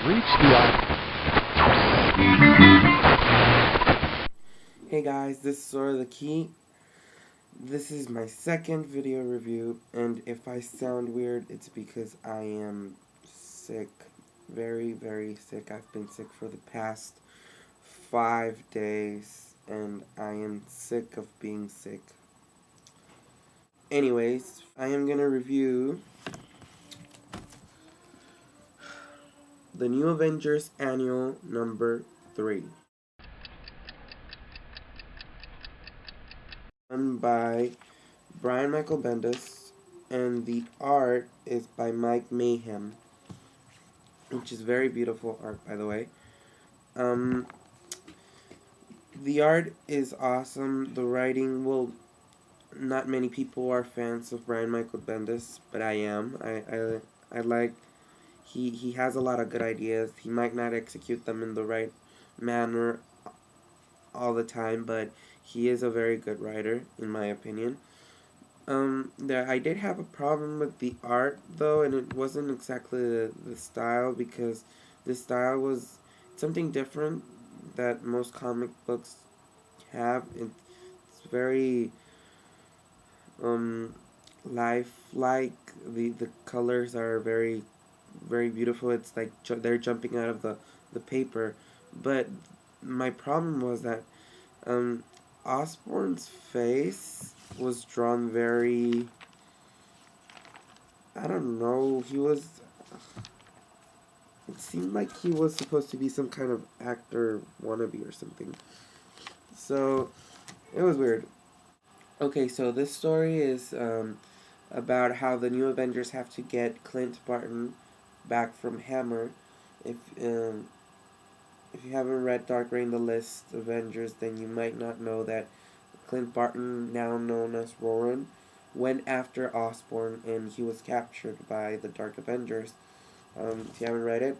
reached the Hey guys, this is Sora the Key. This is my second video review, and if I sound weird, it's because I am sick. Very, very sick. I've been sick for the past 5 days, and I am sick of being sick. Anyways, I am gonna review the new Avengers Annual number 3. Done by Brian Michael Bendis, and the art is by Mike Mayhew, which is very beautiful art, by the way. The art is awesome. The writing, well, not many people are fans of Brian Michael Bendis, but I am. I like. He has a lot of good ideas. He might not execute them in the right manner all the time, but he is a very good writer, in my opinion. I did have a problem with the art, though, and it wasn't exactly the style, because the style was something different that most comic books have. It's very lifelike. The colors are very, very beautiful. It's like they're jumping out of the paper. But my problem was that Osborn's face was drawn very, I don't know, it seemed like he was supposed to be some kind of actor wannabe or something. So, it was weird. Okay, so this story is about how the new Avengers have to get Clint Barton back from Hammer. If you haven't read Dark Reign the List Avengers, then you might not know that Clint Barton, now known as Rowan, went after Osborn, and he was captured by the Dark Avengers. If you haven't read it,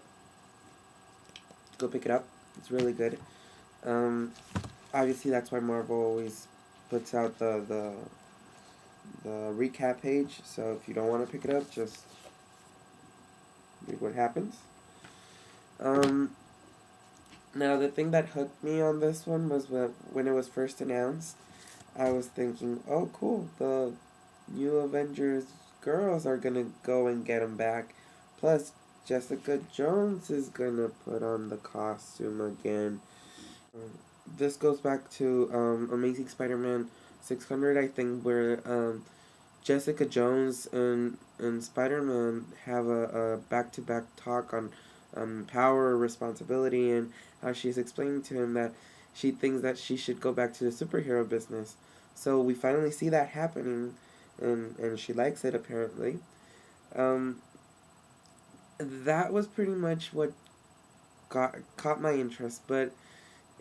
go pick it up. It's really good. Obviously, that's why Marvel always puts out the recap page. So if you don't want to pick it up, just read what happens. Now, the thing that hooked me on this one was when it was first announced, I was thinking, oh, cool, the new Avengers girls are gonna go and get them back. Plus, Jessica Jones is gonna put on the costume again. This goes back to Amazing Spider-Man 600, I think, where Jessica Jones and Spider-Man have a back-to-back talk on power, responsibility, and how she's explaining to him that she thinks that she should go back to the superhero business. So we finally see that happening, and she likes it, apparently. That was pretty much what caught my interest, but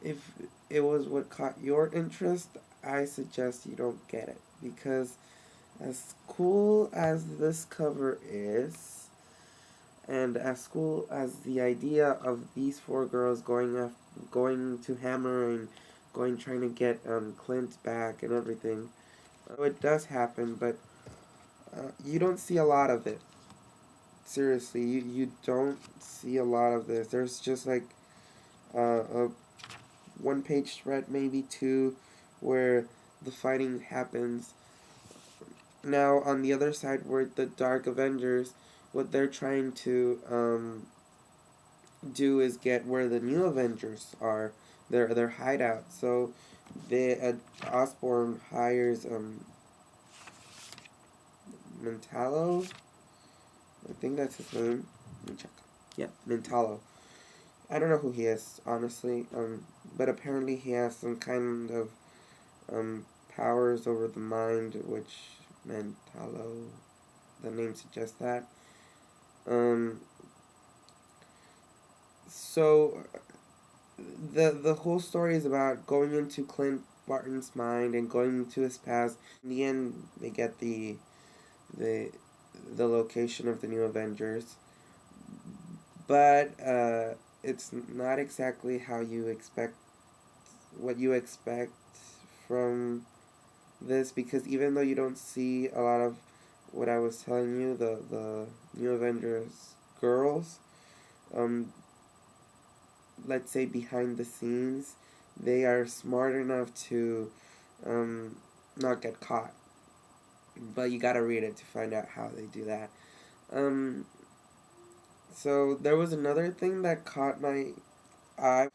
if it was what caught your interest, I suggest you don't get it, because as cool as this cover is, and as cool as the idea of these 4 girls going to Hammer and trying to get Clint back and everything, it does happen, but you don't see a lot of it. Seriously, you don't see a lot of this. There's just like a 1-page thread, maybe 2, where the fighting happens. Now, on the other side, where the Dark Avengers, what they're trying to do is get where the new Avengers are, their hideout. So, Osborn hires Mentallo. I think that's his name. Let me check. Yeah, Mentallo. I don't know who he is, honestly. But apparently he has some kind of powers over the mind, which Mentallo, the name suggests that. So the whole story is about going into Clint Barton's mind and going into his past. In the end, they get the location of the new Avengers, but it's not exactly how you expect, what you expect from this, because even though you don't see a lot of what I was telling you, the new Avengers girls, let's say, behind the scenes, they are smart enough to not get caught. But you gotta read it to find out how they do that. So there was another thing that caught my eye.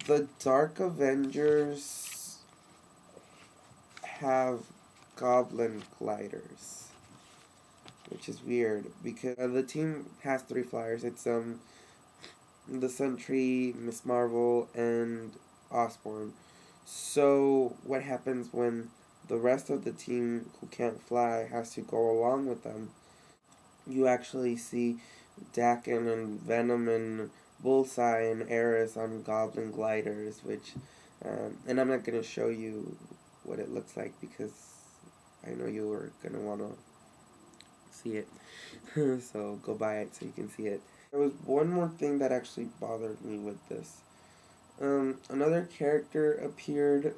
The Dark Avengers have goblin gliders, which is weird because the team has 3 flyers. It's the Sentry, Miss Marvel, and Osborn. So what happens when the rest of the team who can't fly has to go along with them? You actually see Daken and Venom and Bullseye and Eris on Goblin gliders, which, and I'm not gonna show you what it looks like because I know you are gonna wanna see it. So go buy it so you can see it. There was one more thing that actually bothered me with this. Another character appeared.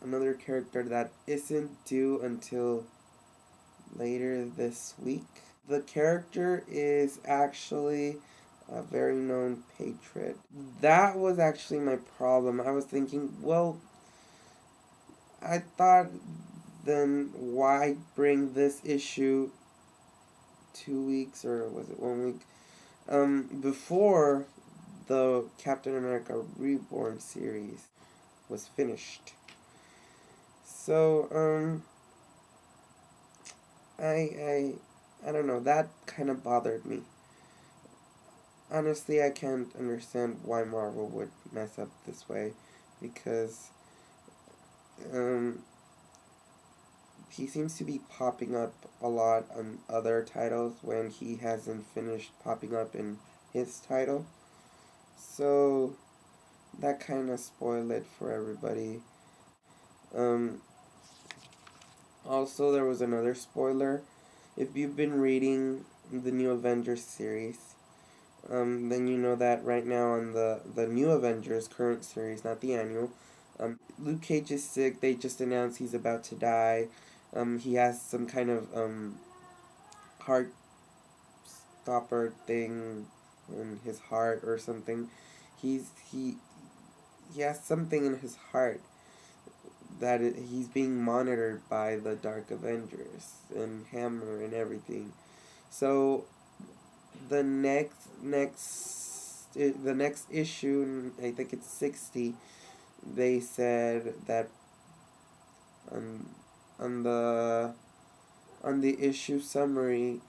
Another character that isn't due until later this week. The character is actually a very known patriot. That was actually my problem. I was thinking, well, I thought, then why bring this issue 2 weeks, or was it 1 week, before the Captain America Reborn series was finished? So, I don't know, that kind of bothered me. Honestly, I can't understand why Marvel would mess up this way, because he seems to be popping up a lot on other titles when he hasn't finished popping up in his title. So that kind of spoiled it for everybody. Also, there was another spoiler. If you've been reading the new Avengers series, then you know that right now on the new Avengers current series, not the annual, Luke Cage is sick. They just announced he's about to die. He has some kind of heart stopper thing in his heart or something. He has something in his heart that he's being monitored by the Dark Avengers and Hammer and everything. So the next issue, I think it's 60, they said that on the issue summary,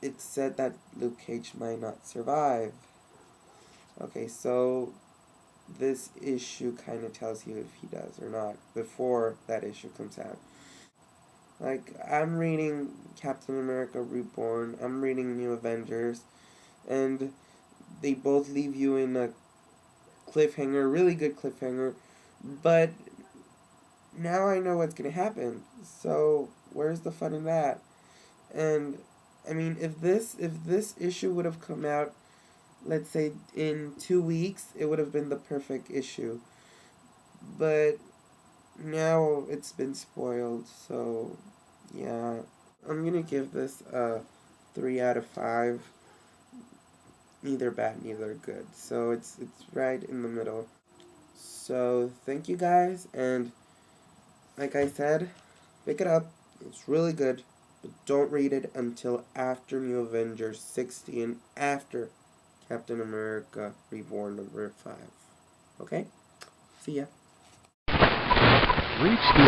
it said that Luke Cage might not survive. Okay, so this issue kind of tells you if he does or not before that issue comes out. Like, I'm reading Captain America Reborn, I'm reading New Avengers, and they both leave you in a cliffhanger, really good cliffhanger, but now I know what's gonna happen, so where's the fun in that? And I mean, if this issue would have come out, let's say in 2 weeks, it would have been the perfect issue. But now it's been spoiled, so yeah. I'm gonna give this a 3 out of 5. Neither bad, neither good. So it's right in the middle. So thank you guys, and like I said, pick it up. It's really good. But don't read it until after New Avengers 60 and after Captain America Reborn number 5. Okay? See ya. Reach the